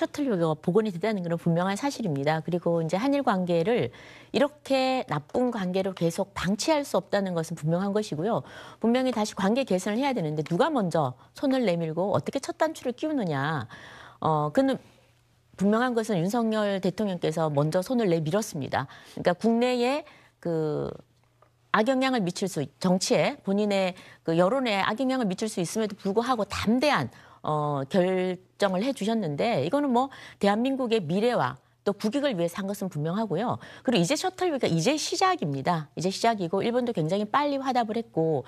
셔틀 외교가 복원이 됐다는 건 분명한 사실입니다. 그리고 이제 한일 관계를 이렇게 나쁜 관계로 계속 방치할 수 없다는 것은 분명한 것이고요. 분명히 다시 관계 개선을 해야 되는데 누가 먼저 손을 내밀고 어떻게 첫 단추를 끼우느냐. 그는 분명한 것은 윤석열 대통령께서 먼저 손을 내밀었습니다. 그러니까 국내에 그 악영향을 미칠 수, 정치에 본인의 그 여론에 악영향을 미칠 수 있음에도 불구하고 담대한 결정을 해주셨는데 이거는 뭐 대한민국의 미래와 또 국익을 위해서 한 것은 분명하고요. 그리고 이제 셔틀위가 이제 시작입니다. 이제 시작이고 일본도 굉장히 빨리 화답을 했고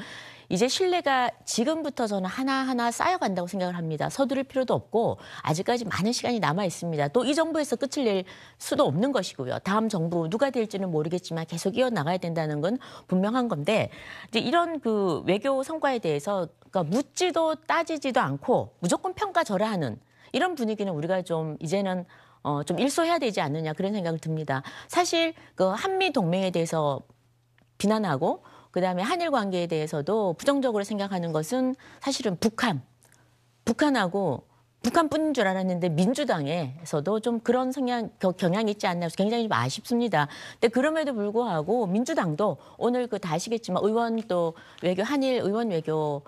이제 신뢰가 지금부터 저는 하나하나 쌓여간다고 생각을 합니다. 서두를 필요도 없고 아직까지 많은 시간이 남아 있습니다. 또 이 정부에서 끝을 낼 수도 없는 것이고요. 다음 정부 누가 될지는 모르겠지만 계속 이어나가야 된다는 건 분명한 건데 이제 이런 그 외교 성과에 대해서 그러니까 묻지도 따지지도 않고 무조건 평가절하하는 이런 분위기는 우리가 좀 이제는 좀 일소해야 되지 않느냐 그런 생각을 듭니다. 사실 그 한미 동맹에 대해서 비난하고 그다음에 한일 관계에 대해서도 부정적으로 생각하는 것은 사실은 북한하고 북한뿐인 줄 알았는데 민주당에서도 좀 그런 경향이 있지 않나 해서 굉장히 좀 아쉽습니다. 근데 그럼에도 불구하고 민주당도 오늘 그 다 아시겠지만 의원 또 외교 한일 의원 외교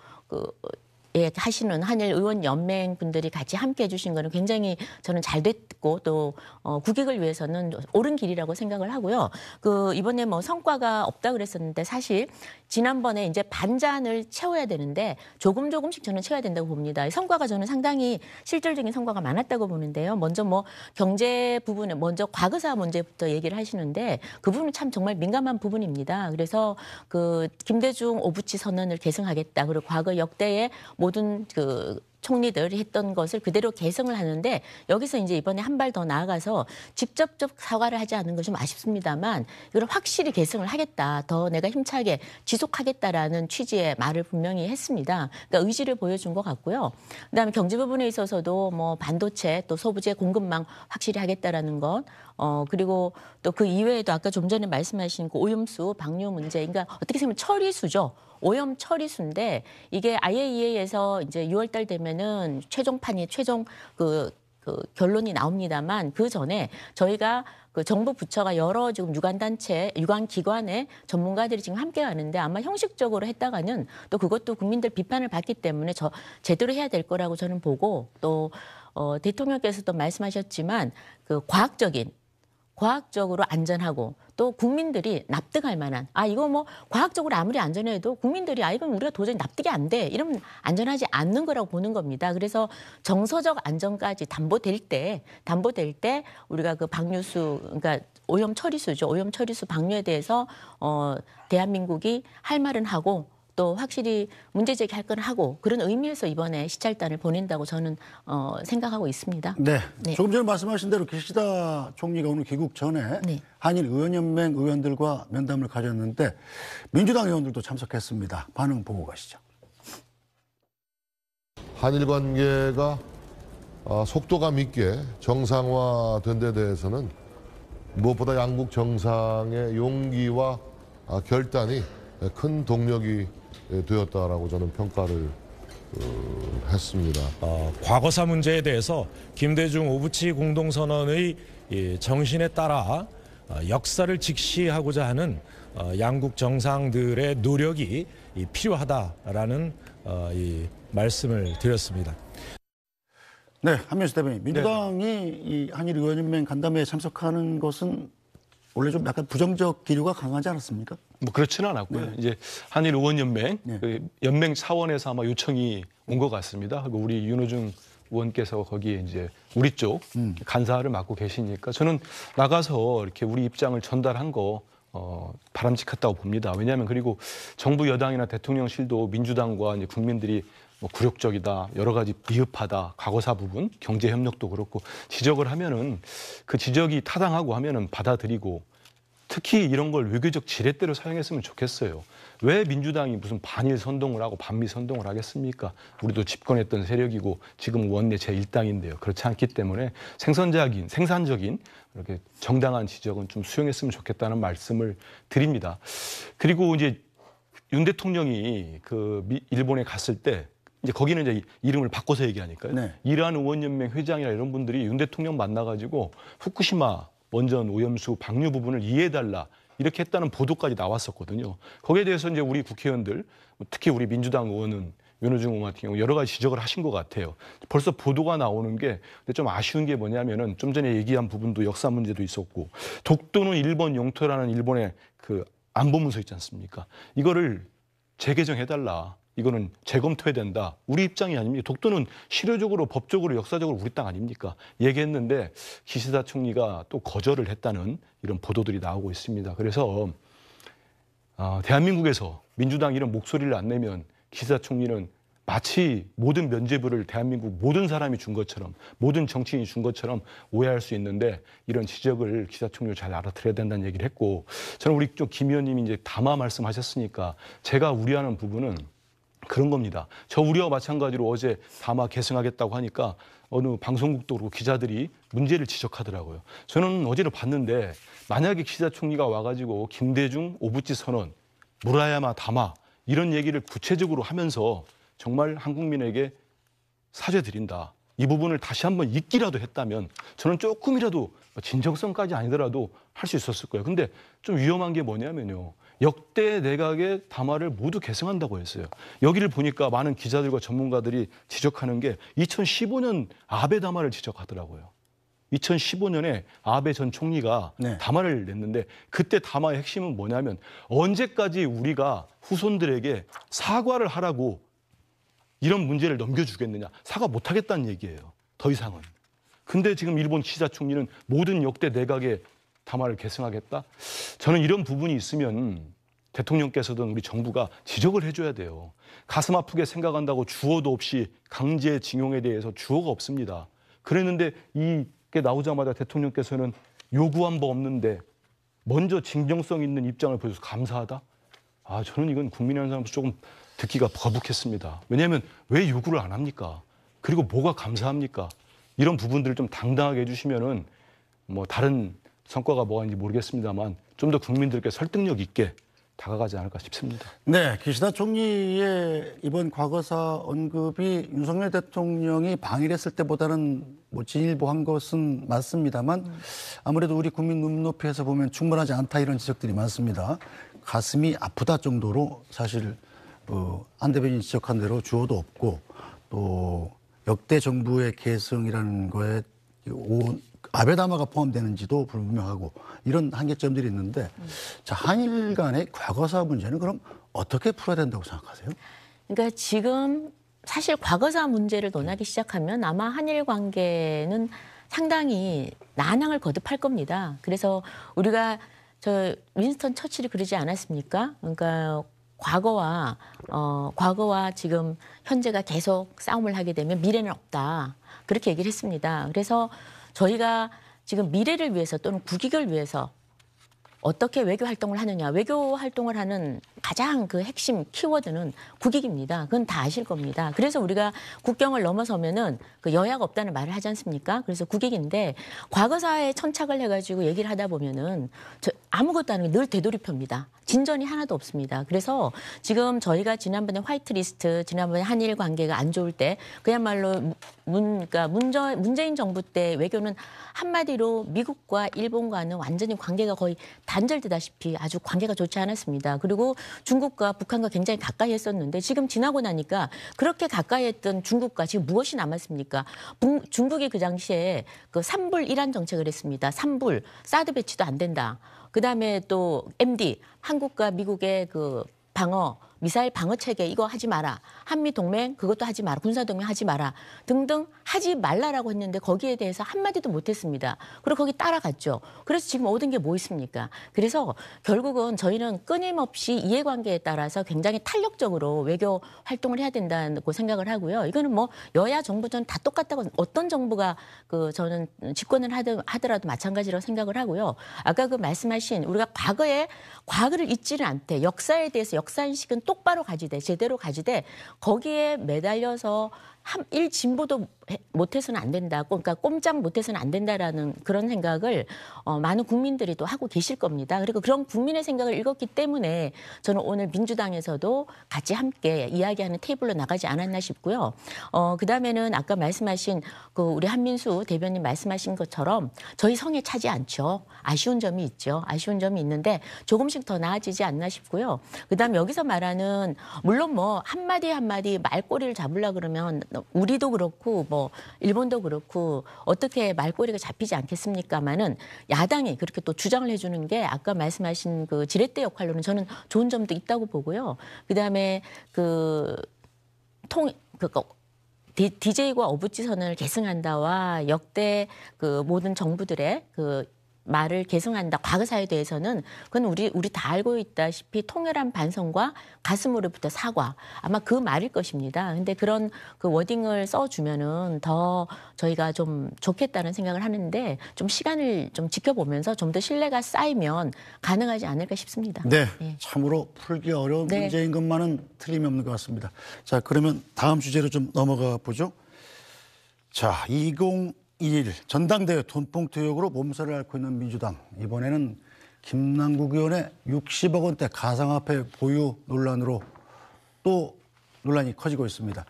예, 하시는 한일 의원 연맹 분들이 같이 함께 해주신 거는 굉장히 저는 잘 됐고 또 국익을 위해서는 옳은 길이라고 생각을 하고요. 그 이번에 뭐 성과가 없다 그랬었는데 사실 지난번에 이제 반잔을 채워야 되는데 조금씩 저는 채워야 된다고 봅니다. 성과가 저는 상당히 실질적인 성과가 많았다고 보는데요. 먼저 뭐 경제 부분에 먼저 과거사 문제부터 얘기를 하시는데 그 부분은 참 정말 민감한 부분입니다. 그래서 그 김대중 오부치 선언을 계승하겠다. 그리고 과거 역대의 모든 그 총리들이 했던 것을 그대로 개성을 하는데 여기서 이제 이번에 한 발 더 나아가서 직접적 사과를 하지 않은 것이 좀 아쉽습니다만 이걸 확실히 개성을 하겠다. 더 내가 힘차게 지속하겠다라는 취지의 말을 분명히 했습니다. 그러니까 의지를 보여준 것 같고요. 그다음에 경제 부분에 있어서도 뭐 반도체 또 소부재 공급망 확실히 하겠다라는 것. 그리고 또 그 이외에도 아까 좀 전에 말씀하신 그 오염수 방류 문제. 그러니까 어떻게 보면 처리수죠. 오염 처리수인데 이게 IAEA에서 이제 6월 달 되면은 최종 결론이 나옵니다만 그 전에 저희가 그 정부 부처가 여러 지금 유관 기관의 전문가들이 지금 함께 하는데 아마 형식적으로 했다가는 또 그것도 국민들 비판을 받기 때문에 제대로 해야 될 거라고 저는 보고 또 대통령께서도 말씀하셨지만 그 과학적으로 안전하고 또 국민들이 납득할 만한 이거 뭐 과학적으로 아무리 안전해도 국민들이 이건 우리가 도저히 납득이 안 돼. 이러면 안전하지 않는 거라고 보는 겁니다. 그래서 정서적 안전까지 담보될 때 우리가 그 방류수 그러니까 오염 처리수죠. 오염 처리수 방류에 대해서 대한민국이 할 말은 하고 또 확실히 문제 제기할 건 하고 그런 의미에서 이번에 시찰단을 보낸다고 저는 생각하고 있습니다. 네. 조금 전에 말씀하신 대로 기시다 총리가 오늘 귀국 전에 한일 의원연맹 의원들과 면담을 가졌는데 민주당 의원들도 참석했습니다. 반응 보고 가시죠. 한일 관계가 속도감 있게 정상화된 데 대해서는 무엇보다 양국 정상의 용기와 결단이 큰 동력이 되었다라고 저는 평가를 했습니다. 과거사 문제에 대해서 김대중 오부치 공동선언의 정신에 따라 역사를 직시하고자 하는 양국 정상들의 노력이 필요하다라는 말씀을 드렸습니다. 네, 한명수 대변인. 민주당이 이 한일 의원연맹 간담회에 참석하는 것은 원래 좀 약간 부정적 기류가 강하지 않았습니까? 뭐 그렇지는 않았고요. 이제 한일 의원연맹 그 연맹 차원에서 아마 요청이 온 것 같습니다. 그리고 우리 윤호중 의원께서 거기에 이제 우리 쪽 간사를 맡고 계시니까 저는 나가서 이렇게 우리 입장을 전달한 거 바람직했다고 봅니다. 왜냐하면 그리고 정부 여당이나 대통령실도 민주당과 이제 국민들이 뭐 굴욕적이다, 여러 가지 비흡하다, 과거사 부분, 경제 협력도 그렇고 지적을 하면은 그 지적이 타당하고 하면은 받아들이고 특히 이런 걸 외교적 지렛대로 사용했으면 좋겠어요. 왜 민주당이 무슨 반일 선동을 하고 반미 선동을 하겠습니까? 우리도 집권했던 세력이고 지금 원내 제1당인데요. 그렇지 않기 때문에 생산적인 이렇게 정당한 지적은 좀 수용했으면 좋겠다는 말씀을 드립니다. 그리고 이제 윤 대통령이 그 일본에 갔을 때 이제 거기는 이제 이름을 바꿔서 얘기하니까요. 네. 이란 의원연맹 회장이나 이런 분들이 윤 대통령 만나가지고 후쿠시마 원전 오염수 방류 부분을 이해해달라 이렇게 했다는 보도까지 나왔었거든요. 거기에 대해서 이제 우리 국회의원들, 특히 우리 민주당 의원은 윤호중 의원 같은 경우 여러 가지 지적을 하신 것 같아요. 벌써 보도가 나오는 게 좀 아쉬운 게 뭐냐면은 좀 전에 얘기한 부분도 역사 문제도 있었고 독도는 일본 영토라는 일본의 그 안보문서 있지 않습니까? 이거를 재개정해달라. 이거는 재검토해야 된다. 우리 입장이 아닙니까? 독도는 실효적으로 법적으로 역사적으로 우리 땅 아닙니까? 얘기했는데 기시다 총리가 또 거절을 했다는 이런 보도들이 나오고 있습니다. 그래서 대한민국에서 민주당 이런 목소리를 안 내면 기시다 총리는 마치 모든 면죄부를 대한민국 모든 사람이 준 것처럼 모든 정치인이 준 것처럼 오해할 수 있는데 이런 지적을 기시다 총리가 잘 알아들어야 된다는 얘기를 했고 저는 우리 좀 김 의원님이 이제 담화 말씀하셨으니까 제가 우려하는 부분은 그런 겁니다. 저 우려와 마찬가지로 어제 담화 계승하겠다고 하니까 어느 방송국도 그렇고 기자들이 문제를 지적하더라고요. 저는 어제를 봤는데 만약에 기시다 총리가 와가지고 김대중 오부치 선언, 무라야마 담화 이런 얘기를 구체적으로 하면서 정말 한국민에게 사죄드린다. 이 부분을 다시 한번 잊기라도 했다면 저는 조금이라도 진정성까지 아니더라도 할 수 있었을 거예요. 근데 좀 위험한 게 뭐냐면요. 역대 내각의 담화를 모두 계승한다고 했어요. 여기를 보니까 많은 기자들과 전문가들이 지적하는 게 2015년 아베 담화를 지적하더라고요. 2015년에 아베 전 총리가 네. 담화를 냈는데 그때 담화의 핵심은 뭐냐면 언제까지 우리가 후손들에게 사과를 하라고 이런 문제를 넘겨주겠느냐. 사과 못하겠다는 얘기예요. 더 이상은. 근데 지금 일본 기시다 총리는 모든 역대 내각의 담화를 계승하겠다? 저는 이런 부분이 있으면 대통령께서든 우리 정부가 지적을 해줘야 돼요. 가슴 아프게 생각한다고 주어도 없이 강제징용에 대해서 주어가 없습니다. 그랬는데 이게 나오자마자 대통령께서는 요구한 바 없는데 먼저 진정성 있는 입장을 보여줘서 감사하다? 저는 이건 국민의 한 사람으로서 조금 듣기가 거북했습니다. 왜냐하면 왜 요구를 안 합니까? 그리고 뭐가 감사합니까? 이런 부분들을 좀 당당하게 해주시면은 뭐 다른 성과가 뭐가 있는지 모르겠습니다만 좀 더 국민들께 설득력 있게 다가가지 않을까 싶습니다. 네, 기시다 총리의 이번 과거사 언급이 윤석열 대통령이 방일했을 때보다는 뭐 진일보한 것은 맞습니다만 아무래도 우리 국민 눈높이에서 보면 충분하지 않다 이런 지적들이 많습니다. 가슴이 아프다 정도로 사실 안 대변인이 지적한 대로 주어도 없고 또 역대 정부의 계승이라는 거에 아베 담화가 포함되는지도 불분명하고 이런 한계점들이 있는데 자, 한일 간의 과거사 문제는 그럼 어떻게 풀어야 된다고 생각하세요? 그러니까 지금 사실 과거사 문제를 논하기 시작하면 아마 한일 관계는 상당히 난항을 거듭할 겁니다. 그래서 우리가 윈스턴 처칠이 그러지 않았습니까? 그러니까 과거와 지금 현재가 계속 싸움을 하게 되면 미래는 없다. 그렇게 얘기를 했습니다. 그래서 저희가 지금 미래를 위해서 또는 국익을 위해서 어떻게 외교 활동을 하느냐. 외교 활동을 하는 가장 그 핵심 키워드는 국익입니다. 그건 다 아실 겁니다. 그래서 우리가 국경을 넘어서면은 그 여야가 없다는 말을 하지 않습니까? 그래서 국익인데 과거사에 천착을 해가지고 얘기를 하다 보면은 아무것도 안 하는 게 늘 되돌이표입니다. 진전이 하나도 없습니다. 그래서 지금 저희가 지난번에 화이트리스트, 지난번에 한일 관계가 안 좋을 때 그야말로 그러니까 문재인 정부 때 외교는 한마디로 미국과 일본과는 완전히 관계가 거의 단절되다시피 아주 관계가 좋지 않았습니다. 그리고 중국과 북한과 굉장히 가까이 했었는데 지금 지나고 나니까 그렇게 가까이 했던 중국과 지금 무엇이 남았습니까? 중국이 그 당시에 그 3불 이란 정책을 했습니다. 3불, 사드 배치도 안 된다. 그다음에 또 MD, 한국과 미국의 그 미사일 방어 체계 이거 하지 마라. 한미 동맹 그것도 하지 마라. 군사 동맹 하지 마라. 등등 하지 말라라고 했는데 거기에 대해서 한마디도 못했습니다. 그리고 거기 따라갔죠. 그래서 지금 얻은 게 뭐 있습니까? 그래서 결국은 저희는 끊임없이 이해관계에 따라서 굉장히 탄력적으로 외교 활동을 해야 된다고 생각을 하고요. 이거는 뭐 여야 정부 전 다 똑같다고 어떤 정부가 저는 집권을 하더라도 마찬가지라고 생각을 하고요. 아까 그 말씀하신 우리가 과거를 잊지는 않되 역사에 대해서 역사인식은 똑바로 가지되 제대로 가지되 거기에 매달려서 일진보도 못해서는 안 된다. 그러니까 꼼짝 못해서는 안 된다라는 그런 생각을 많은 국민들이 또 하고 계실 겁니다. 그리고 그런 국민의 생각을 읽었기 때문에 저는 오늘 민주당에서도 같이 함께 이야기하는 테이블로 나가지 않았나 싶고요. 그다음에는 아까 말씀하신 그 우리 한민수 대변인 말씀하신 것처럼 저희 성에 차지 않죠. 아쉬운 점이 있죠. 아쉬운 점이 있는데 조금씩 더 나아지지 않나 싶고요. 그다음 여기서 말하는 물론 뭐 한마디 한마디 말꼬리를 잡으려 그러면 우리도 그렇고 뭐 일본도 그렇고 어떻게 말꼬리가 잡히지 않겠습니까마는 야당이 그렇게 또 주장을 해주는 게 아까 말씀하신 그 지렛대 역할로는 저는 좋은 점도 있다고 보고요. 그다음에 DJ과 어부지선을 계승한다와 역대 그 모든 정부들의 그 말을 계승한다. 과거사에 대해서는 그건 우리 다 알고 있다시피 통렬한 반성과 가슴으로부터 사과. 아마 그 말일 것입니다. 근데 그런 그 워딩을 써주면은 더 저희가 좀 좋겠다는 생각을 하는데 좀 시간을 좀 지켜보면서 좀 더 신뢰가 쌓이면 가능하지 않을까 싶습니다. 네, 예. 참으로 풀기 어려운 네. 문제인 것만은 틀림이 없는 것 같습니다. 자, 그러면 다음 주제로 좀 넘어가 보죠. 자, 2021 전당대회 돈봉투 의혹으로 몸살을 앓고 있는 민주당. 이번에는 김남국 의원의 60억 원대 가상화폐 보유 논란으로 또 논란이 커지고 있습니다.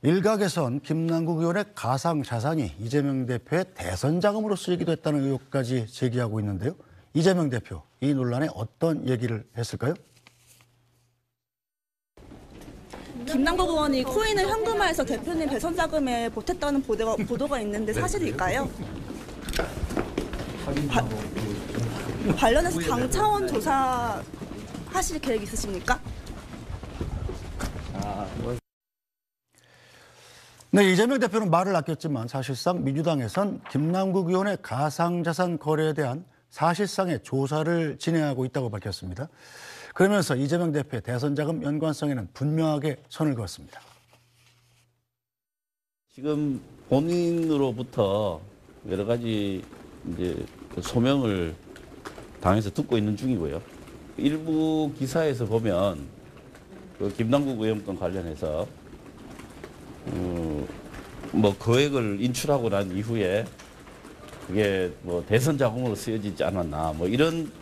일각에선 김남국 의원의 가상 자산이 이재명 대표의 대선 자금으로 쓰이기도 했다는 의혹까지 제기하고 있는데요. 이재명 대표, 이 논란에 어떤 얘기를 했을까요? 김남국 의원이 코인을 현금화해서 대표님 대선 자금에 보탰다는 보도가 있는데 사실일까요? 관련해서 당 차원 조사 하실 계획 있으십니까? 네, 이재명 대표는 말을 아꼈지만 사실상 민주당에선 김남국 의원의 가상자산 거래에 대한 사실상의 조사를 진행하고 있다고 밝혔습니다. 그러면서 이재명 대표의 대선 자금 연관성에는 분명하게 선을 그었습니다. 지금 본인으로부터 여러 가지 이제 소명을 당에서 듣고 있는 중이고요. 일부 기사에서 보면 그 김남국 의원 건 관련해서 뭐 거액을 인출하고 난 이후에 그게 뭐 대선 자금으로 쓰여지지 않았나 뭐 이런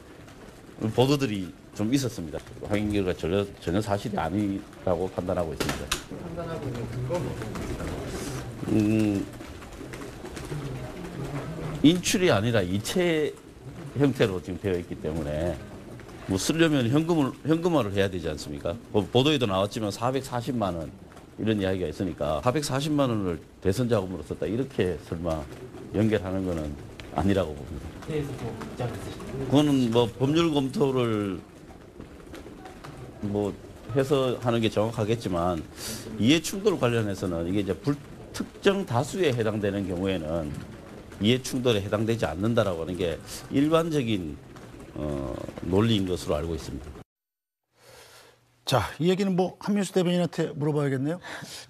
보도들이 좀 있었습니다. 확인 결과 전혀 사실이 아니라고 판단하고 있습니다. 판단하고 있는 근거는 인출이 아니라 이체 형태로 지금 되어 있기 때문에 뭐 쓰려면 현금화를 해야 되지 않습니까? 보도에도 나왔지만 440만 원 이런 이야기가 있으니까 440만 원을 대선 자금으로 썼다 이렇게 설마 연결하는 거는 아니라고 봅니다. 그거는 뭐 법률 검토를 뭐 해서 하는 게 정확하겠지만 이해 충돌 관련해서는 이게 이제 불특정 다수에 해당되는 경우에는 이해 충돌에 해당되지 않는다라고 하는 게 일반적인 논리인 것으로 알고 있습니다. 자, 이 얘기는 뭐 한민수 대변인한테 물어봐야겠네요.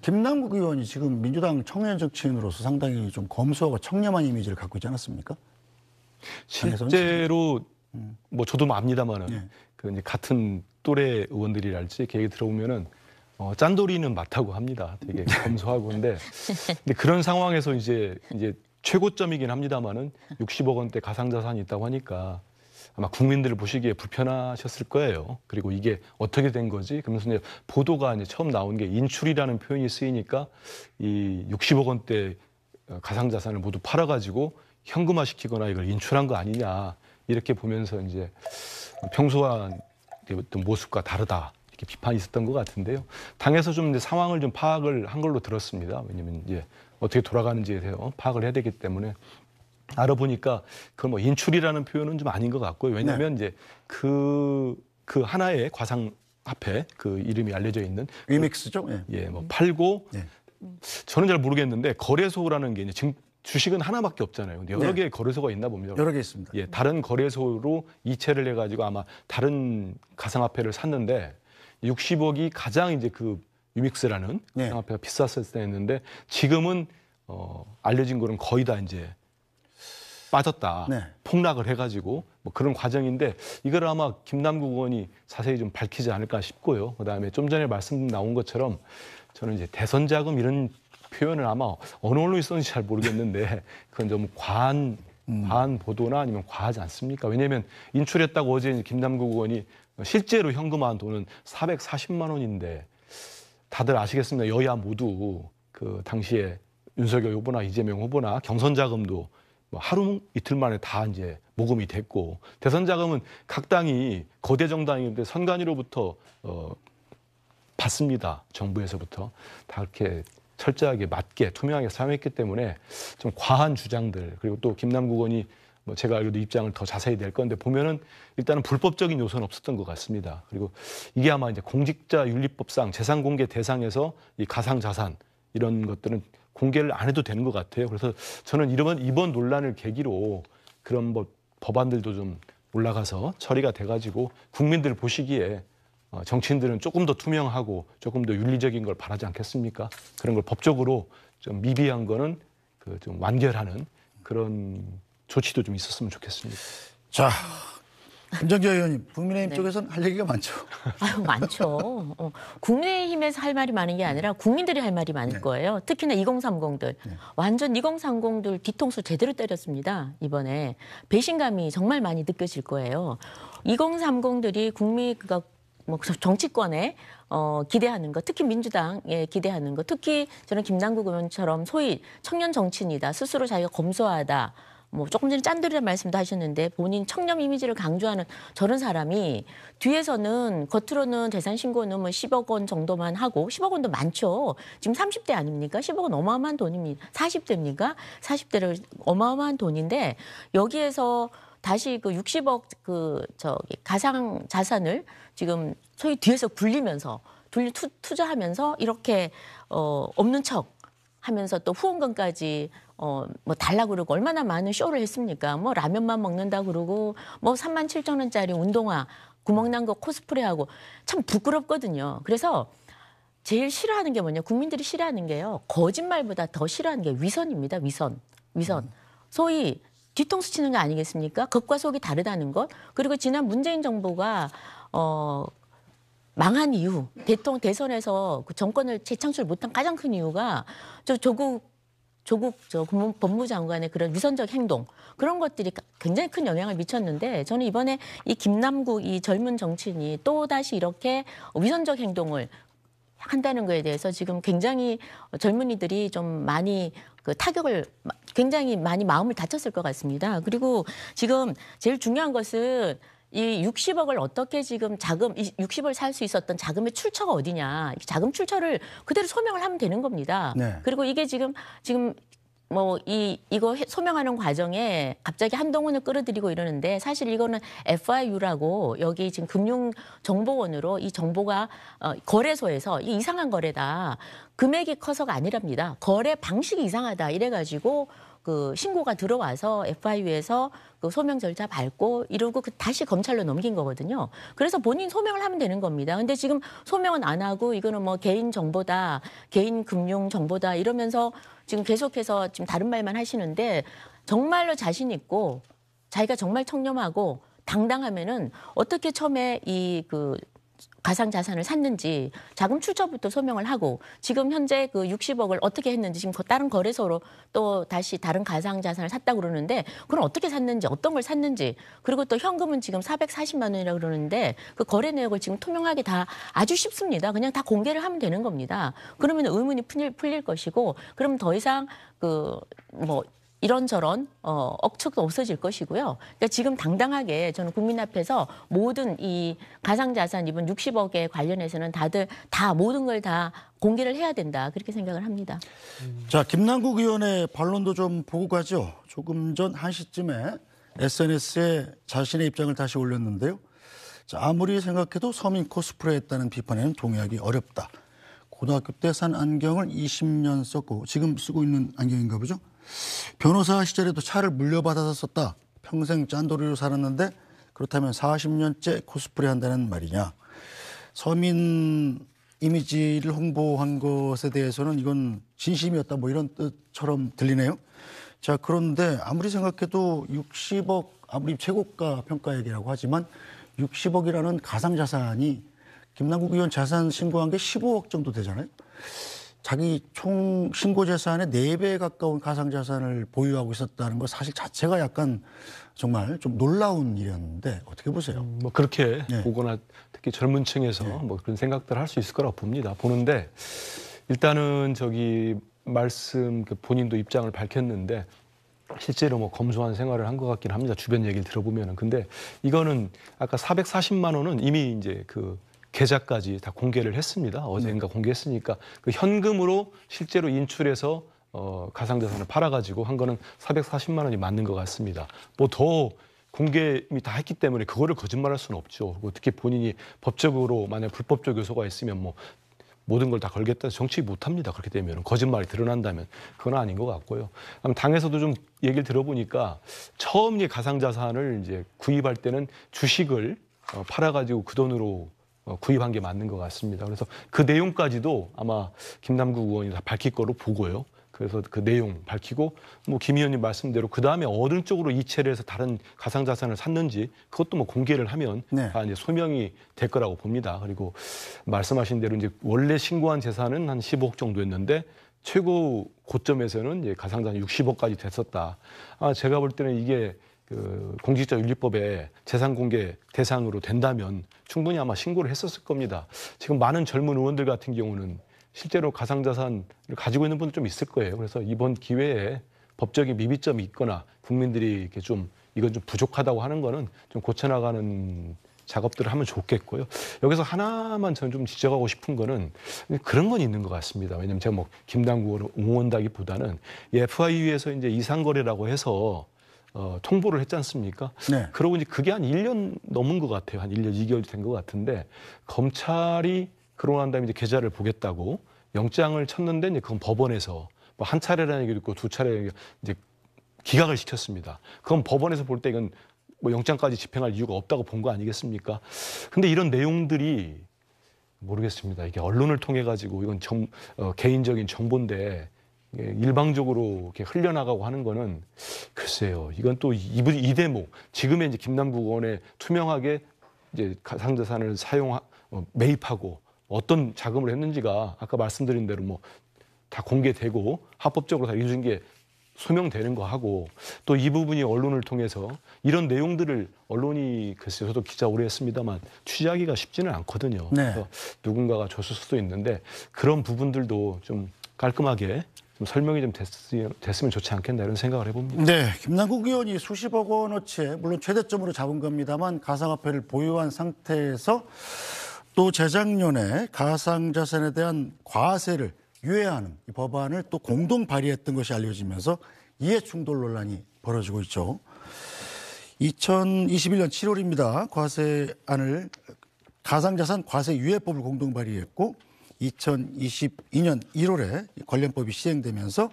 김남국 의원이 지금 민주당 청년 정치인으로서 상당히 좀 검소하고 청렴한 이미지를 갖고 있지 않았습니까? 실제로 뭐 저도 압니다만은 네. 그 이제 같은 또래 의원들이랄지 이렇게 얘기 들어보면은 짠돌이는 맞다고 합니다. 되게 검소하고 근데 그런 상황에서 이제 최고점이긴 합니다만은 60억 원대 가상자산이 있다고 하니까 아마 국민들을 보시기에 불편하셨을 거예요. 그리고 이게 어떻게 된 거지? 그러면서 이제 보도가 이제 처음 나온 게 인출이라는 표현이 쓰이니까 이 60억 원대 가상자산을 모두 팔아가지고 현금화시키거나 이걸 인출한 거 아니냐 이렇게 보면서 이제 평소와 어떤 모습과 다르다 이렇게 비판이 있었던 것 같은데요. 당에서 좀 이제 상황을 좀 파악을 한 걸로 들었습니다. 왜냐하면 이제 어떻게 돌아가는지에 대해서 파악을 해야 되기 때문에. 알아보니까 그건 뭐 인출이라는 표현은 좀 아닌 것 같고요. 왜냐하면 이제 그 하나의 과상화폐 그 이름이 알려져 있는 위믹스죠? 예. 예, 뭐 팔고 예. 저는 잘 모르겠는데 거래소라는 게 이제 주식은 하나밖에 없잖아요. 근데 여러 개의 거래소가 있나 봅니다. 여러 개 있습니다. 예, 다른 거래소로 이체를 해가지고 아마 다른 가상화폐를 샀는데 60억이 가장 이제 그 위믹스라는 가상화폐가 비쌌을 때였는데 지금은 알려진 거는 거의 다 이제 빠졌다. 폭락을 해가지고 뭐 그런 과정인데 이걸 아마 김남국 의원이 자세히 좀 밝히지 않을까 싶고요. 그다음에 좀 전에 말씀 나온 것처럼 저는 이제 대선 자금 이런 표현을 아마 어느 언론이 썼는지 잘 모르겠는데 그건 좀 과한 보도나 아니면 과하지 않습니까? 왜냐하면 인출했다고 어제 김남국 의원이 실제로 현금화한 돈은 440만 원인데 다들 아시겠습니다. 여야 모두 그 당시에 윤석열 후보나 이재명 후보나 경선 자금도 뭐 하루 이틀 만에 다 이제 모금이 됐고 대선 자금은 각 당이 거대 정당인데 선관위로부터 받습니다. 정부에서부터 다 그렇게 철저하게 맞게 투명하게 사용했기 때문에 좀 과한 주장들 그리고 또 김남국 의원이 뭐 제가 알기로도 입장을 더 자세히 낼 건데 보면은 일단은 불법적인 요소는 없었던 것 같습니다. 그리고 이게 아마 이제 공직자윤리법상 재산공개 대상에서 이 가상자산 이런 것들은 공개를 안 해도 되는 것 같아요. 그래서 저는 이번 논란을 계기로 그런 법안들도 좀 올라가서 처리가 돼가지고 국민들 보시기에 정치인들은 조금 더 투명하고 조금 더 윤리적인 걸 바라지 않겠습니까? 그런 걸 법적으로 좀 미비한 거는 그 좀 완결하는 그런 조치도 좀 있었으면 좋겠습니다. 자, 김정재 의원님, 국민의힘 네. 쪽에서는 할 얘기가 많죠. 아유, 많죠. 국민의힘에서 할 말이 많은 게 아니라 국민들이 할 말이 많을 거예요. 특히나 2030들. 완전 2030들 뒤통수 제대로 때렸습니다. 이번에. 배신감이 정말 많이 느껴질 거예요. 2030들이 뭐 정치권에 기대하는 것, 특히 민주당에 기대하는 것, 특히 저는 김남국 의원처럼 소위 청년 정치인이다, 스스로 자기가 검소하다, 뭐 조금 전에 짠돌이라는 말씀도 하셨는데 본인 청렴 이미지를 강조하는 저런 사람이 뒤에서는 겉으로는 재산 신고는 뭐 10억 원 정도만 하고 10억 원도 많죠. 지금 30대 아닙니까? 10억 원 어마어마한 돈입니다. 40대입니까? 40대를 어마어마한 돈인데 여기에서 다시 그 60억 가상 자산을 지금 소위 뒤에서 굴리면서 투자하면서 이렇게 없는 척 하면서 또 후원금까지 뭐 달라고 그러고 얼마나 많은 쇼를 했습니까? 뭐 라면만 먹는다 그러고 뭐 37,000원짜리 운동화 구멍난 거 코스프레하고 참 부끄럽거든요. 그래서 제일 싫어하는 게 뭐냐? 국민들이 싫어하는 게요. 거짓말보다 더 싫어하는 게 위선입니다. 위선. 소위 뒤통수 치는 거 아니겠습니까? 겉과 속이 다르다는 것. 그리고 지난 문재인 정부가 망한 이유, 대선에서 그 정권을 재창출 못한 가장 큰 이유가 조국 법무장관의 그런 위선적 행동 그런 것들이 굉장히 큰 영향을 미쳤는데 저는 이번에 이 김남국 이 젊은 정치인이 또 다시 이렇게 위선적 행동을 한다는 거에 대해서 지금 굉장히 젊은이들이 좀 많이 그 타격을 굉장히 많이 마음을 다쳤을 것 같습니다. 그리고 지금 제일 중요한 것은 이 60억을 어떻게 지금 이 60억을 살 수 있었던 자금의 출처가 어디냐. 자금 출처를 그대로 소명을 하면 되는 겁니다. 네. 그리고 이게 지금 뭐 이거 소명하는 과정에 갑자기 한동훈을 끌어들이고 이러는데 사실 이거는 FIU라고 여기 지금 금융정보원으로 이 정보가 거래소에서 이 이상한 거래다. 금액이 커서가 아니랍니다. 거래 방식이 이상하다. 이래가지고 그 신고가 들어와서 FIU에서 그 소명 절차 밟고 이러고 다시 검찰로 넘긴 거거든요. 그래서 본인 소명을 하면 되는 겁니다. 근데 지금 소명은 안 하고 이거는 뭐 개인 정보다, 개인 금융 정보다 이러면서 지금 계속해서 지금 다른 말만 하시는데 정말로 자신 있고 자기가 정말 청렴하고 당당하면은 어떻게 처음에 가상 자산을 샀는지 자금 출처부터 소명을 하고 지금 현재 그 60억을 어떻게 했는지 지금 다른 거래소로 또 다시 다른 가상 자산을 샀다고 그러는데 그건 어떻게 샀는지 어떤 걸 샀는지 그리고 또 현금은 지금 440만 원이라고 그러는데 그 거래 내역을 지금 투명하게 다 아주 쉽습니다. 그냥 다 공개를 하면 되는 겁니다. 그러면 의문이 풀릴 것이고 그럼 더 이상 이런저런 억측도 없어질 것이고요. 그러니까 지금 당당하게 저는 국민 앞에서 모든 이 가상자산 이번 60억에 관련해서는 다들 다 모든 걸 다 공개를 해야 된다. 그렇게 생각을 합니다. 자, 김남국 의원의 반론도 좀 보고 가죠. 조금 전 1시쯤에 SNS에 자신의 입장을 다시 올렸는데요. 자, 아무리 생각해도 서민 코스프레 했다는 비판에는 동의하기 어렵다. 고등학교 때 산 안경을 20년 썼고 지금 쓰고 있는 안경인가 보죠. 변호사 시절에도 차를 물려받아서 썼다. 평생 짠돌이로 살았는데 그렇다면 40년째 코스프레 한다는 말이냐. 서민 이미지를 홍보한 것에 대해서는 이건 진심이었다. 뭐 이런 뜻처럼 들리네요. 자, 그런데 아무리 생각해도 60억, 아무리 최고가 평가 얘기라고 하지만 60억이라는 가상자산이 김남국 의원 자산 신고한 게 15억 정도 되잖아요. 자기 총 신고 재산의 4배에 가까운 가상 자산을 보유하고 있었다는 것 사실 자체가 약간 정말 좀 놀라운 일이었는데 어떻게 보세요? 뭐 그렇게 네. 보거나 특히 젊은 층에서 뭐 그런 생각들을 할 수 있을 거라고 봅니다. 보는데 일단은 저기 말씀 본인도 입장을 밝혔는데 실제로 뭐 검소한 생활을 한 것 같긴 합니다. 주변 얘기를 들어보면은. 근데 이거는 아까 440만 원은 이미 이제 그 계좌까지 다 공개를 했습니다. 어제인가 공개했으니까 그 현금으로 실제로 인출해서 가상자산을 팔아가지고 한 거는 440만 원이 맞는 것 같습니다. 뭐 더 공개 이미 다 했기 때문에 그거를 거짓말할 수는 없죠. 그리고 특히 본인이 법적으로 만약 불법적 요소가 있으면 뭐 모든 걸 다 걸겠다 정치 못합니다. 그렇게 되면 거짓말이 드러난다면 그건 아닌 것 같고요. 당에서도 좀 얘기를 들어보니까 처음 이 가상자산을 이제 구입할 때는 주식을 팔아가지고 그 돈으로 구입한 게 맞는 것 같습니다. 그래서 그 내용까지도 아마 김남국 의원이 다 밝힐 거로 보고요. 그래서 그 내용 밝히고 뭐 김 의원님 말씀대로 그 다음에 어느 쪽으로 이체를 해서 다른 가상자산을 샀는지 그것도 뭐 공개를 하면 네. 다 이제 소명이 될 거라고 봅니다. 그리고 말씀하신 대로 이제 원래 신고한 재산은 한 15억 정도였는데 최고 고점에서는 이제 가상자산 60억까지 됐었다. 제가 볼 때는 이게 그 공직자윤리법에 재산 공개 대상으로 된다면 충분히 아마 신고를 했었을 겁니다. 지금 많은 젊은 의원들 같은 경우는 실제로 가상자산을 가지고 있는 분들 좀 있을 거예요. 그래서 이번 기회에 법적인 미비점이 있거나 국민들이 이렇게 좀 이건 좀 부족하다고 하는 거는 좀 고쳐나가는 작업들을 하면 좋겠고요. 여기서 하나만 저는 좀 지적하고 싶은 거는 그런 건 있는 것 같습니다. 왜냐하면 제가 뭐 김남국을 응원다기보다는 FIU에서 이제 이상거래라고 해서 통보를 했지 않습니까? 네. 그러고 이제 그게 한 1년 넘은 것 같아요. 한 1년 2개월 된 것 같은데 검찰이 그러고 난 다음에 이제 계좌를 보겠다고 영장을 쳤는데 이제 그건 법원에서 뭐 한 차례라는 얘기도 있고 두 차례 이제 기각을 시켰습니다. 그건 법원에서 볼 때 이건 뭐 영장까지 집행할 이유가 없다고 본 거 아니겠습니까? 근데 이런 내용들이 모르겠습니다. 이게 언론을 통해 가지고 이건 개인적인 정보인데 일방적으로 이렇게 흘려나가고 하는 거는 글쎄요. 이건 또 이 대목 지금의 이제 김남국 의원의 투명하게 이제 가상자산을 매입하고 어떤 자금을 했는지가 아까 말씀드린 대로 뭐 다 공개되고 합법적으로 다 이루어진 게 소명되는 거 하고 또 이 부분이 언론을 통해서 이런 내용들을 언론이 글쎄요. 저도 기자 오래 했습니다만 취재하기가 쉽지는 않거든요. 네. 그래서 누군가가 줬을 수도 있는데 그런 부분들도 좀 깔끔하게 좀 설명이 좀 됐으면 좋지 않겠나 이런 생각을 해봅니다. 네, 김남국 의원이 수십억 원어치의 물론 최대점으로 잡은 겁니다만 가상화폐를 보유한 상태에서 또 재작년에 가상자산에 대한 과세를 유예하는 이 법안을 또 공동 발의했던 것이 알려지면서 이해충돌 논란이 벌어지고 있죠. 2021년 7월입니다. 가상자산 과세 유예법을 공동 발의했고 2022년 1월에 관련법이 시행되면서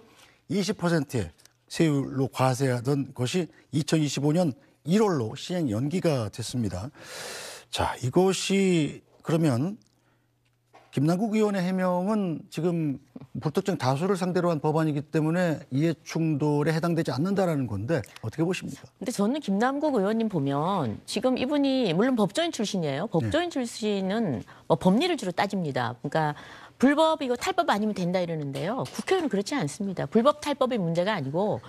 20%의 세율로 과세하던 것이 2025년 1월로 시행 연기가 됐습니다. 자, 이것이 그러면 김남국 의원의 해명은 지금 불특정 다수를 상대로 한 법안이기 때문에 이해충돌에 해당되지 않는다라는 건데 어떻게 보십니까? 근데 저는 김남국 의원님 보면 지금 이분이 물론 법조인 출신이에요. 법조인 출신은 뭐 법리를 주로 따집니다. 그러니까 불법이고 탈법 아니면 된다 이러는데요. 국회의원은 그렇지 않습니다. 불법 탈법의 문제가 아니고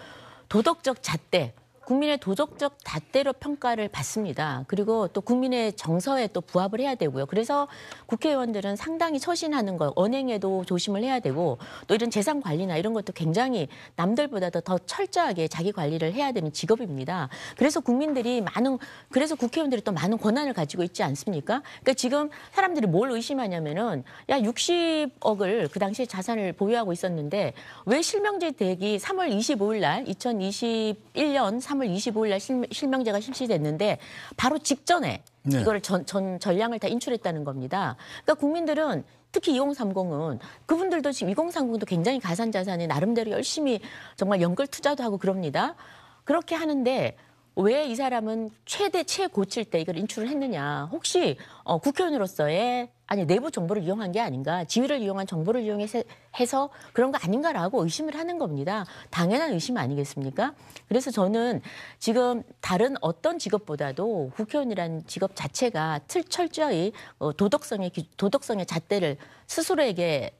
도덕적 잣대. 국민의 도덕적 잣대로 평가를 받습니다. 그리고 또 국민의 정서에 또 부합을 해야 되고요. 그래서 국회의원들은 상당히 처신하는 것, 언행에도 조심을 해야 되고 또 이런 재산 관리나 이런 것도 굉장히 남들보다 더 철저하게 자기 관리를 해야 되는 직업입니다. 그래서 그래서 국회의원들이 또 많은 권한을 가지고 있지 않습니까? 그러니까 지금 사람들이 뭘 의심하냐면은 60억을 그 당시에 자산을 보유하고 있었는데 왜 실명제 되기 3월 25일 날 2021년 3월 25일 날 실명제가 실시됐는데 바로 직전에 네. 이거를 전량을 다 인출했다는 겁니다. 그러니까 국민들은 특히 2030은 그분들도 지금 2030도 굉장히 가상자산에 나름대로 열심히 정말 연결 투자도 하고 그럽니다. 그렇게 하는데 왜 이 사람은 최고칠 때 이걸 인출을 했느냐. 혹시 국회의원으로서의 내부 정보를 이용한 게 아닌가. 지위를 이용한 정보를 이용해서 해서 그런 거 아닌가라고 의심을 하는 겁니다. 당연한 의심 아니겠습니까? 그래서 저는 지금 다른 어떤 직업보다도 국회의원이라는 직업 자체가 철저히 도덕성의 잣대를 스스로에게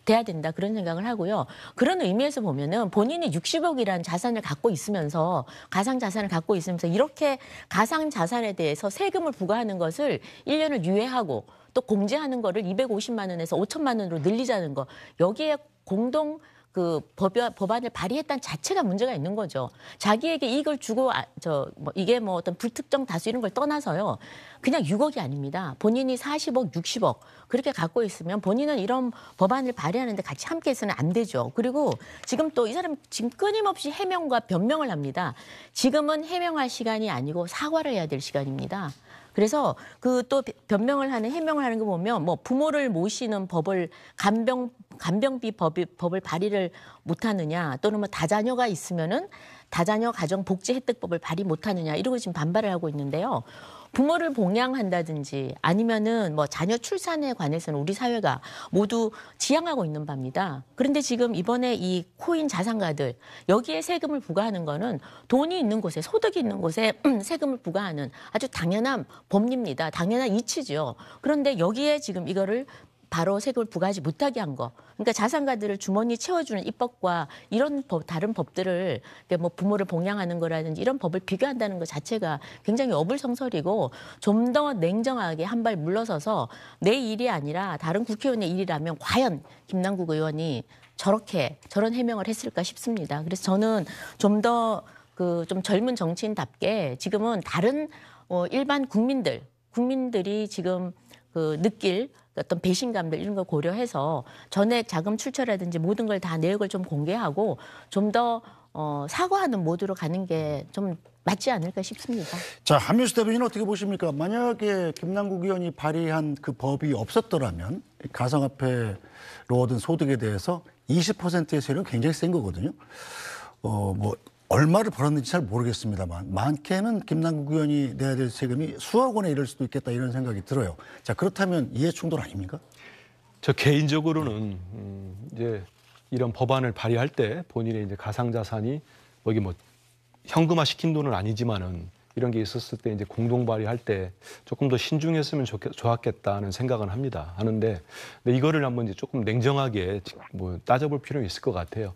돼야 된다 그런 생각을 하고요. 그런 의미에서 보면은 본인이 60억이라는 자산을 갖고 있으면서 가상 자산을 갖고 있으면서 이렇게 가상 자산에 대해서 세금을 부과하는 것을 1년을 유예하고 또 공제하는 거를 250만 원에서 5천만 원으로 늘리자는 거 여기에 공동 법안을 발의했다는 자체가 문제가 있는 거죠. 자기에게 이익을 주고 이게 뭐 어떤 불특정 다수 이런 걸 떠나서요. 그냥 6억이 아닙니다. 본인이 40억, 60억 그렇게 갖고 있으면 본인은 이런 법안을 발의하는데 같이 함께해서는 안 되죠. 그리고 지금 또 이 사람 지금 끊임없이 해명과 변명을 합니다. 지금은 해명할 시간이 아니고 사과를 해야 될 시간입니다. 그래서 또 변명을 하는 해명을 하는 거 보면 뭐 부모를 모시는 법을 간병비 법을 발의를 못하느냐 또는 뭐 다자녀가 있으면은 다자녀 가정 복지 혜택법을 발의 못하느냐 이러고 지금 반발을 하고 있는데요. 부모를 봉양한다든지 아니면은 뭐 자녀 출산에 관해서는 우리 사회가 모두 지향하고 있는 바입니다. 그런데 지금 이번에 이 코인 자산가들 여기에 세금을 부과하는 거는 돈이 있는 곳에 소득이 있는 곳에 세금을 부과하는 아주 당연한 법리입니다. 당연한 이치죠. 그런데 여기에 지금 이거를 바로 세금을 부과하지 못하게 한 거. 그러니까 자산가들을 주머니 채워주는 입법과 이런 다른 법들을 뭐 부모를 봉양하는 거라든지 이런 법을 비교한다는 것 자체가 굉장히 어불성설이고 좀 더 냉정하게 한 발 물러서서 내 일이 아니라 다른 국회의원의 일이라면 과연 김남국 의원이 저런 해명을 했을까 싶습니다. 그래서 저는 좀 더 좀 젊은 정치인답게 지금은 다른 일반 국민들이 지금 느낄 어떤 배신감들 이런 걸 고려해서 전액 자금 출처라든지 모든 걸 다 내역을 좀 공개하고 좀 더 사과하는 모드로 가는 게 좀 맞지 않을까 싶습니다. 자, 한민수 대변인은 어떻게 보십니까? 만약에 김남국 의원이 발의한 그 법이 없었더라면 가상화폐로 얻은 소득에 대해서 20%의 세율은 굉장히 센 거거든요. 뭐 얼마를 벌었는지 잘 모르겠습니다만 많게는 김남국 의원이 내야 될 세금이 수억 원에 이를 수도 있겠다 이런 생각이 들어요. 자, 그렇다면 이해 충돌 아닙니까? 저 개인적으로는 이제 이런 법안을 발의할 때 본인의 이제 가상자산이 여기 뭐 현금화 시킨 돈은 아니지만은 이런 게 있었을 때 이제 공동 발의할 때 조금 더 신중했으면 좋았겠다는 생각은 합니다. 하는데 근데 이거를 한번 이제 조금 냉정하게 뭐 따져볼 필요는 있을 것 같아요.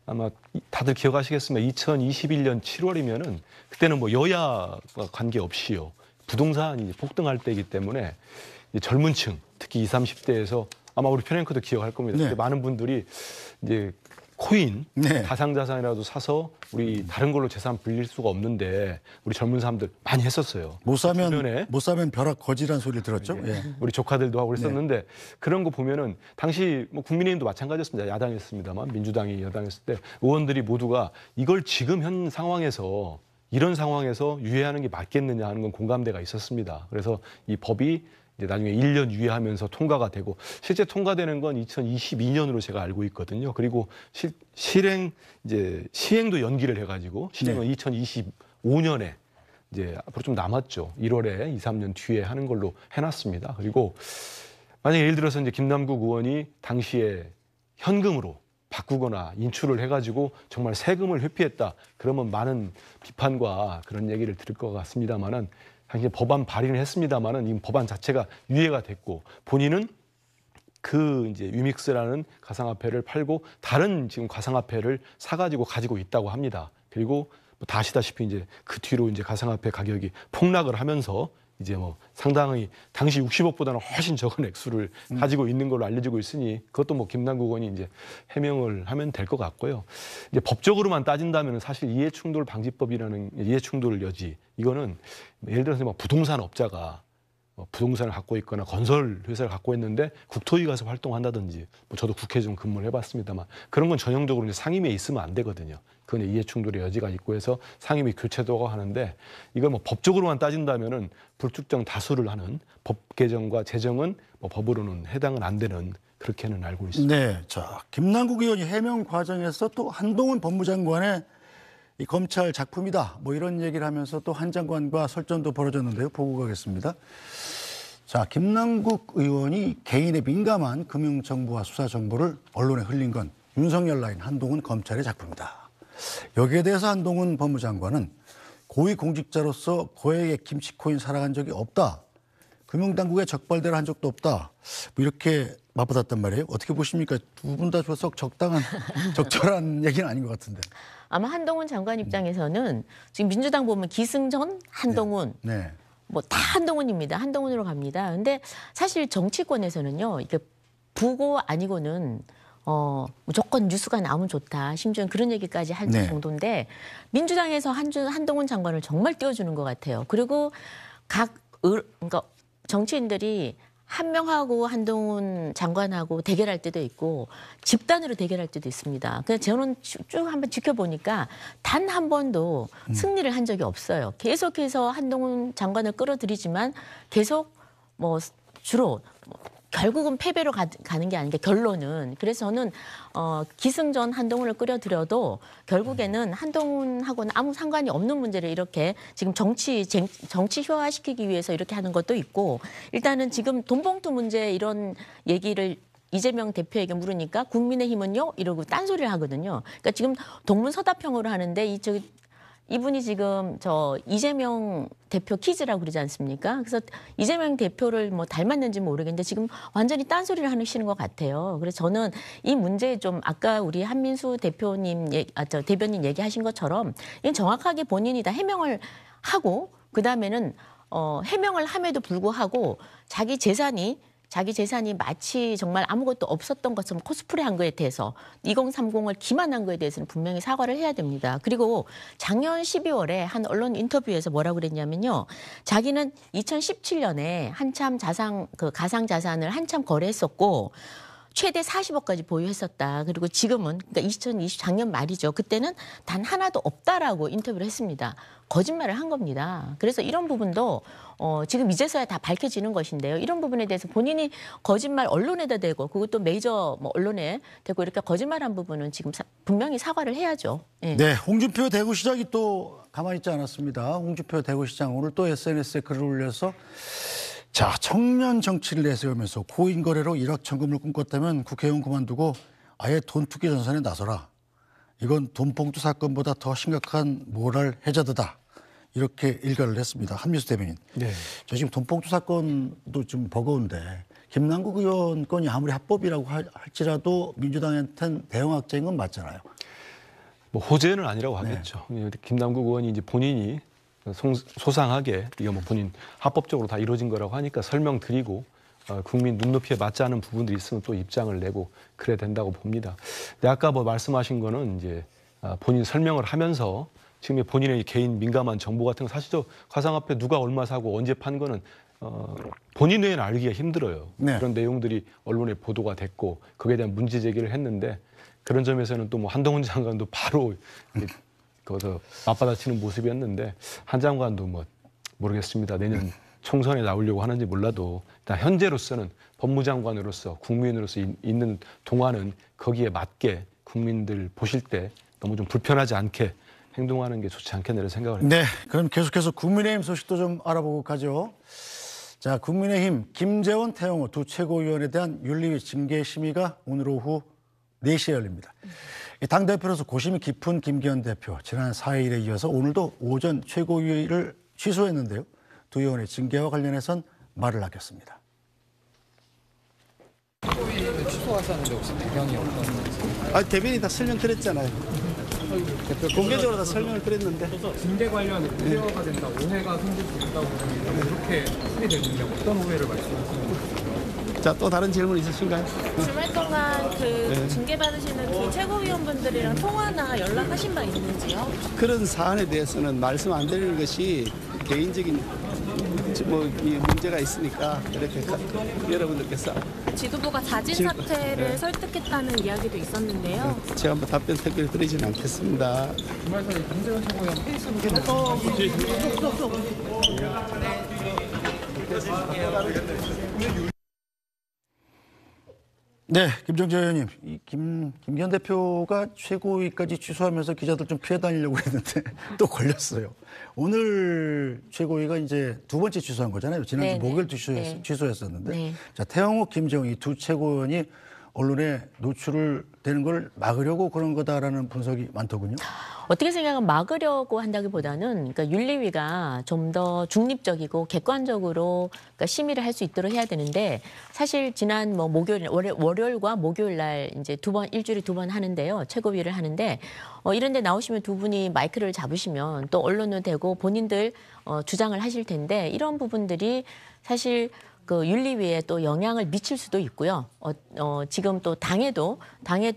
아마 다들 기억하시겠지만 2021년 7월이면은 그때는 뭐 여야와 관계없이요. 부동산이 폭등할 때이기 때문에 젊은 층, 특히 20, 30대에서 아마 우리 편앵커도 기억할 겁니다. 네. 많은 분들이 이제 코인, 네. 가상자산이라도 사서 우리 다른 걸로 재산 불릴 수가 없는데 우리 젊은 사람들 많이 했었어요. 못 사면 벼락 거지란 소리를 들었죠. 예. 우리 조카들도 하고 그랬었는데 그런 거 보면은 당시 뭐 국민의힘도 마찬가지였습니다. 야당이었습니다만 민주당이 여당이었을 때 의원들이 모두가 이걸 지금 현 상황에서 이런 상황에서 유예하는 게 맞겠느냐 하는 건 공감대가 있었습니다. 그래서 이 법이 이제 나중에 1년 유예하면서 통과가 되고 실제 통과되는 건 2022년으로 제가 알고 있거든요. 그리고 시행도 연기를 해가지고 시행은 2025년에 이제 앞으로 좀 남았죠. 1월에 2, 3년 뒤에 하는 걸로 해놨습니다. 그리고 만약 예를 들어서 이제 김남국 의원이 당시에 현금으로 바꾸거나 인출을 해가지고 정말 세금을 회피했다. 그러면 많은 비판과 그런 얘기를 들을 것 같습니다만은 당시 법안 발의를 했습니다만은 이 법안 자체가 유예가 됐고 본인은 그 이제 유믹스라는 가상화폐를 팔고 다른 지금 가상화폐를 사가지고 가지고 있다고 합니다. 그리고 뭐 다 아시다시피 이제 그 뒤로 이제 가상화폐 가격이 폭락을 하면서 이제 뭐 상당히 당시 60억보다는 훨씬 적은 액수를 가지고 있는 걸로 알려지고 있으니 그것도 뭐 김남국 의원이 이제 해명을 하면 될 것 같고요. 이제 법적으로만 따진다면 사실 이해충돌 방지법이라는 이해충돌 여지 이거는 예를 들어서 뭐 부동산 업자가 부동산을 갖고 있거나 건설 회사를 갖고 있는데 국토위 가서 활동한다든지 뭐 저도 국회 좀 근무를 해봤습니다만 그런 건 전형적으로 이제 상임위에 있으면 안 되거든요. 그건 이해충돌의 여지가 있고 해서 상임위 교체도 하는데 이걸 뭐 법적으로만 따진다면은 불특정 다수를 하는 법 개정과 제정은 뭐 법으로는 해당은 안 되는 그렇게는 알고 있습니다. 네, 자 김남국 의원이 해명 과정에서 또 한동훈 법무장관의 이 검찰 작품이다. 뭐 이런 얘기를 하면서 또 한 장관과 설전도 벌어졌는데요. 보고 가겠습니다. 자, 김남국 의원이 개인의 민감한 금융정보와 수사정보를 언론에 흘린 건 윤석열 라인 한동훈 검찰의 작품이다. 여기에 대해서 한동훈 법무장관은 고위공직자로서 고액의 김치코인 살아간 적이 없다. 금융당국에 적발대를 한 적도 없다. 뭐 이렇게 맞받았단 말이에요. 어떻게 보십니까? 두 분 다 썩 적절한 얘기는 아닌 것 같은데. 아마 한동훈 장관 입장에서는 지금 민주당 보면 기승전, 한동훈, 네. 뭐 다 한동훈입니다. 한동훈으로 갑니다. 근데 사실 정치권에서는요, 이게 부고 아니고는 무조건 뉴스가 나오면 좋다. 심지어는 그런 얘기까지 할 네. 정도인데 민주당에서 한동훈 장관을 정말 띄워주는 것 같아요. 그리고 그러니까 정치인들이 한 명하고 한동훈 장관하고 대결할 때도 있고 집단으로 대결할 때도 있습니다. 그래서 저는 쭉 한번 지켜보니까 단 한 번도 승리를 한 적이 없어요. 계속해서 한동훈 장관을 끌어들이지만 계속 뭐 주로 결국은 패배로 가는 게 아닌데 결론은. 그래서 저는 기승전 한동훈을 끌어들여도 결국에는 한동훈하고는 아무 상관이 없는 문제를 이렇게 지금 정치화시키기 위해서 이렇게 하는 것도 있고, 일단은 지금 돈봉투 문제 이런 얘기를 이재명 대표에게 물으니까 국민의힘은요 이러고 딴소리를 하거든요. 그러니까 지금 동문서답형으로 하는데 이분이 지금 이재명 대표 키즈라고 그러지 않습니까? 그래서 이재명 대표를 뭐 닮았는지 모르겠는데 지금 완전히 딴소리를 하시는 것 같아요. 그래서 저는 이 문제에 좀 아까 우리 한민수 대표님, 대변인 얘기하신 것처럼 이건 정확하게 본인이 다 해명을 하고 그다음에는 해명을 함에도 불구하고 자기 재산이 마치 정말 아무것도 없었던 것처럼 코스프레한 거에 대해서 2030을 기만한 거에 대해서는 분명히 사과를 해야 됩니다. 그리고 작년 12월에 한 언론 인터뷰에서 뭐라고 그랬냐면요. 자기는 2017년에 한참 가상자산을 한참 거래했었고 최대 40억까지 보유했었다. 그리고 지금은 그러니까 2020 작년 말이죠. 그때는 단 하나도 없다라고 인터뷰를 했습니다. 거짓말을 한 겁니다. 그래서 이런 부분도 지금 이제서야 다 밝혀지는 것인데요. 이런 부분에 대해서 본인이 거짓말 언론에다 대고 그것도 메이저 언론에 대고 이렇게 거짓말한 부분은 지금 분명히 사과를 해야죠. 네. 네, 홍준표 대구시장이 또 가만히 있지 않았습니다. 홍준표 대구시장 오늘 또 SNS에 글을 올려서 자, 청년 정치를 내세우면서 고인 거래로 일확천금을 꿈꿨다면 국회의원 그만두고 아예 돈 투기 전선에 나서라. 이건 돈봉투 사건보다 더 심각한 모랄 해저드다. 이렇게 일갈을 했습니다. 한민수 대변인. 네. 저 지금 돈봉투 사건도 좀 버거운데 김남국 의원 건이 아무리 합법이라고 할지라도 민주당한테는 대형악재인 건 맞잖아요. 뭐 호재는 아니라고 하겠죠. 네. 김남국 의원이 이제 본인이 소상하게 이거 뭐 본인 합법적으로 다 이루어진 거라고 하니까 설명드리고 국민 눈높이에 맞지 않은 부분들이 있으면 또 입장을 내고 그래야 된다고 봅니다. 근데 아까 뭐 말씀하신 거는 이제 본인 설명을 하면서 지금 본인의 개인 민감한 정보 같은 거 사실 저 가상화폐 누가 얼마 사고 언제 판 거는 본인 외에는 알기가 힘들어요. 네. 그런 내용들이 언론에 보도가 됐고 거기에 대한 문제 제기를 했는데 그런 점에서는 또 뭐 한동훈 장관도 바로 거기서 맞받아치는 모습이었는데 한 장관도 뭐 모르겠습니다. 내년 총선에 나오려고 하는지 몰라도 일단 현재로서는 법무장관으로서 국민으로서 있는 동안은 거기에 맞게 국민들 보실 때 너무 좀 불편하지 않게 행동하는 게 좋지 않겠나 생각을 합니다. 네, 그럼 계속해서 국민의힘 소식도 좀 알아보고 가죠. 자, 국민의힘 김재원, 태영호 두 최고위원에 대한 윤리위 징계 심의가 오늘 오후 4시에 열립니다. 당대표로서 고심이 깊은 김기현 대표, 지난 4일에 이어서 오늘도 오전 최고위를 취소했는데요. 두 의원의 징계와 관련해선 말을 아꼈습니다. 최고위를 취소하셨는데 혹시 배경이 어떤 건지? 대변인이 다 설명드렸잖아요. 공개적으로 다 설명을 드렸는데. 징계 관련 우려가 된다, 오해가 생길 수 있다고 그러는데 그렇게 풀이되는데 어떤 오해를 말씀하시는 거죠? 자, 또 다른 질문 있으신가요? 주말 동안 징계받으시는 그 최고위원분들이랑 통화나 연락하신 바 있는지요? 그런 사안에 대해서는 말씀 안 드리는 것이 개인적인 이 문제가 있으니까 이렇게 여러분들께서 지도부가 자진 사퇴를 설득했다는 이야기도 있었는데요. 제가 한번 답변 특별히 드리지는 않겠습니다. 주말 사이 김재원 최고위원 페이스북에 네, 김정재 의원님, 김기현 대표가 최고위까지 취소하면서 기자들 좀 피해 다니려고 했는데 또 걸렸어요. 오늘 최고위가 이제 두 번째 취소한 거잖아요. 지난주 네네. 목요일 네. 취소했었는데, 네. 자 태영호, 김정희 두 최고위원이 언론에 노출을 되는 걸 막으려고 그런 거다라는 분석이 많더군요. 어떻게 생각하면 막으려고 한다기보다는 그러니까 윤리위가 좀 더 중립적이고 객관적으로 그러니까 심의를 할 수 있도록 해야 되는데 사실 지난 뭐 목요일 월요일과 목요일 날 이제 두 번 일주일에 두 번 하는데요. 최고위를 하는데 이런 데 나오시면 두 분이 마이크를 잡으시면 또 언론도 되고 본인들 주장을 하실 텐데 이런 부분들이 사실 그 윤리위에 또 영향을 미칠 수도 있고요. 지금 또 당에도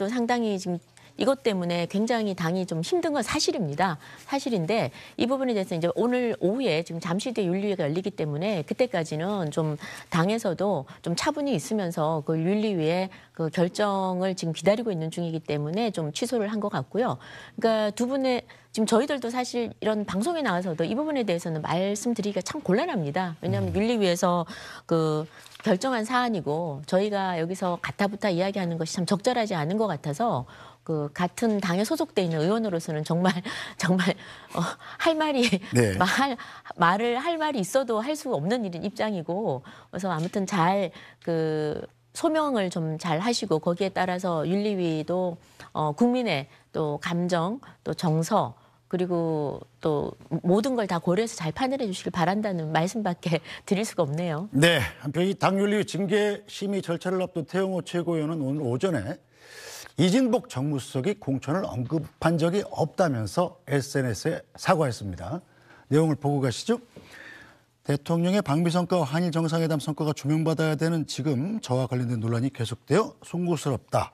상당히 지금 이것 때문에 굉장히 당이 좀 힘든 건 사실입니다. 사실인데 이 부분에 대해서 이제 오늘 오후에 지금 잠시 뒤에 윤리위가 열리기 때문에 그때까지는 좀 당에서도 좀 차분히 있으면서 그 윤리위의 그 결정을 지금 기다리고 있는 중이기 때문에 좀 취소를 한 것 같고요. 그러니까 두 분의 지금 저희들도 사실 이런 방송에 나와서도 이 부분에 대해서는 말씀드리기가 참 곤란합니다. 왜냐하면 윤리위에서 그 결정한 사안이고 저희가 여기서 가타부타 이야기하는 것이 참 적절하지 않은 것 같아서 그 같은 당에 소속돼 있는 의원으로서는 정말 할 말이 네. 말을 할 말이 있어도 할 수 없는 입장이고 그래서 아무튼 잘 그 소명을 좀 잘 하시고 거기에 따라서 윤리위도 국민의 또 감정 또 정서 그리고 또 모든 걸 다 고려해서 잘 판단해 주시길 바란다는 말씀밖에 드릴 수가 없네요. 네, 한편 이 당윤리 징계 심의 절차를 앞둔 태영호 최고위원은 오늘 오전에 이진복 정무수석이 공천을 언급한 적이 없다면서 SNS에 사과했습니다. 내용을 보고 가시죠. 대통령의 방미 성과와 한일 정상회담 성과가 조명받아야 되는 지금 저와 관련된 논란이 계속되어 송구스럽다.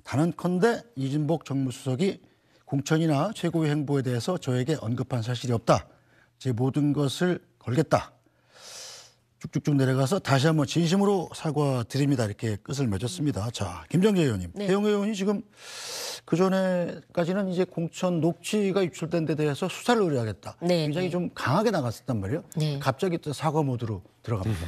단언컨대 이진복 정무수석이 공천이나 최고위 행보에 대해서 저에게 언급한 사실이 없다. 제 모든 것을 걸겠다. 쭉쭉쭉 내려가서 다시 한번 진심으로 사과드립니다. 이렇게 끝을 맺었습니다. 자, 김정재 의원님. 네. 태영호 의원이 지금 그전에까지는 이제 공천 녹취가 유출된 데 대해서 수사를 의뢰하겠다. 네, 굉장히 네. 좀 강하게 나갔었단 말이에요. 네. 갑자기 또 사과 모드로 들어갑니다.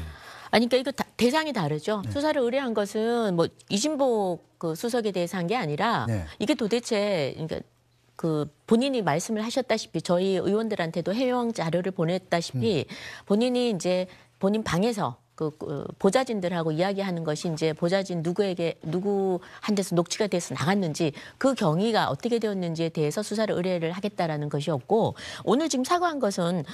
아니, 그러니까 이거 대상이 다르죠. 수사를 의뢰한 것은 뭐 이진복 그 수석에 대해서 한 게 아니라 네. 이게 도대체 그러니까 그 본인이 말씀을 하셨다시피 저희 의원들한테도 해명 자료를 보냈다시피 본인이 이제 본인 방에서 그 보좌진들하고 이야기하는 것이 이제 보좌진 누구한테서 녹취가 돼서 나갔는지 그 경위가 어떻게 되었는지에 대해서 수사를 의뢰를 하겠다라는 것이었고 오늘 지금 사과한 것은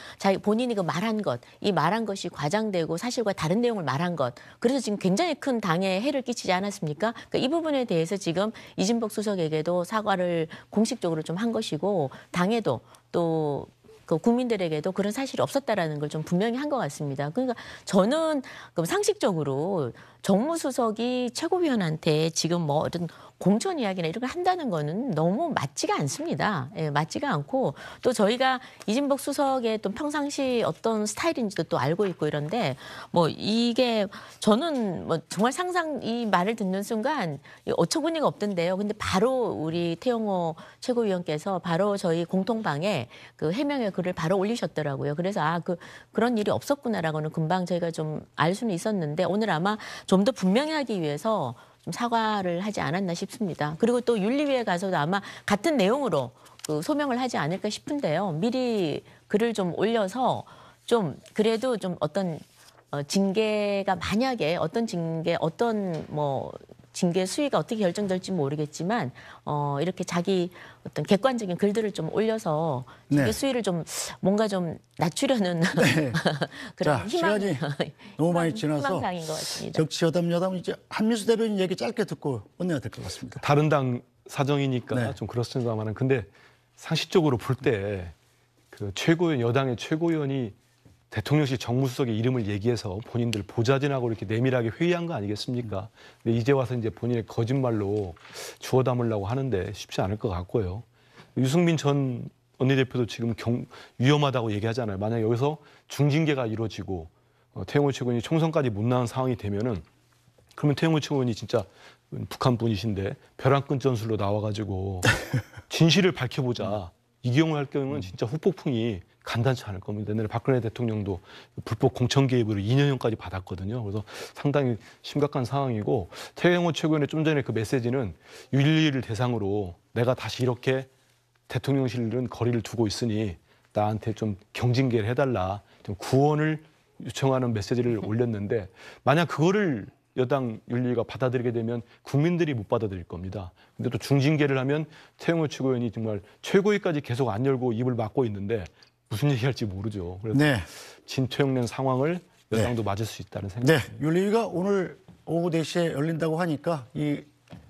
본인이 그 말한 것, 이 말한 것이 과장되고 사실과 다른 내용을 말한 것 그래서 지금 굉장히 큰 당에 해를 끼치지 않았습니까? 그러니까 이 부분에 대해서 지금 이진복 수석에게도 사과를 공식적으로 좀 한 것이고 당에도 또 그 국민들에게도 그런 사실이 없었다라는 걸 좀 분명히 한 것 같습니다. 그러니까 저는 그럼 상식적으로 정무수석이 최고위원한테 지금 뭐 어떤 공천 이야기나 이런 걸 한다는 거는 너무 맞지가 않습니다. 예, 맞지가 않고 또 저희가 이진복 수석의 또 평상시 어떤 스타일인지도 또 알고 있고 이런데 뭐 이게 저는 뭐 정말 이 말을 듣는 순간 어처구니가 없던데요. 근데 바로 우리 태영호 최고위원께서 바로 저희 공통방에 그 해명의 글을 바로 올리셨더라고요. 그래서 그런 일이 없었구나라고는 금방 저희가 좀 알 수는 있었는데 오늘 아마 좀 더 분명히 하기 위해서 좀 사과를 하지 않았나 싶습니다. 그리고 또 윤리위에 가서도 아마 같은 내용으로 그 소명을 하지 않을까 싶은데요. 미리 글을 좀 올려서 좀 그래도 좀 어떤 징계가 만약에 어떤 징계 수위가 어떻게 결정될지 모르겠지만 이렇게 자기 어떤 객관적인 글들을 좀 올려서 징계 네. 수위를 좀 뭔가 좀 낮추려는 네. 그런 자, 희망, 시간이 너무 많이 지나서 희망사항인 것 같습니다. 정치 여담 이제 한민수 대변인 얘기 짧게 듣고 끝내야 될 것 같습니다. 다른 당 사정이니까 네. 좀 그렇습니다만은 근데 상식적으로 볼 때 그 최고위원 여당의 최고위원이 대통령실 정무수석의 이름을 얘기해서 본인들 보좌진하고 이렇게 내밀하게 회의한 거 아니겠습니까? 근데 이제 와서 이제 본인의 거짓말로 주워 담으려고 하는데 쉽지 않을 것 같고요. 유승민 전 원내대표도 지금 위험하다고 얘기하잖아요. 만약 여기서 중징계가 이루어지고 태영호 최고위원이 총선까지 못 나온 상황이 되면은 그러면 태영호 최고위원이 진짜 북한 분이신데 벼랑끝 전술로 나와가지고 진실을 밝혀보자. 이 경우 할 경우는 진짜 후폭풍이 간단치 않을 겁니다. 옛날에 박근혜 대통령도 불법 공천 개입으로 2년형까지 받았거든요. 그래서 상당히 심각한 상황이고 태영호 최고위원의 좀 전에 그 메시지는 윤리위를 대상으로 내가 다시 이렇게 대통령실은 거리를 두고 있으니 나한테 좀 경징계를 해달라, 좀 구원을 요청하는 메시지를 올렸는데 만약 그거를 여당 윤리위가 받아들이게 되면 국민들이 못 받아들일 겁니다. 근데 또 중징계를 하면 태영호 최고위원이 정말 최고위까지 계속 안 열고 입을 막고 있는데 무슨 얘기할지 모르죠. 그래서 네. 진퇴양난 상황을 여당도 맞을 수 있다는 생각입니다. 네, 윤리위가 오늘 오후 4시에 열린다고 하니까 이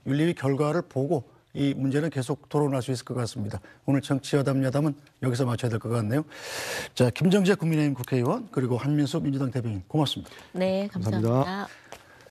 윤리위 결과를 보고 이 문제는 계속 토론할 수 있을 것 같습니다. 오늘 정치여담 야담은 여기서 마쳐야 될 것 같네요. 자, 김정재 국민의힘 국회의원 그리고 한민수 민주당 대변인 고맙습니다. 네, 감사합니다.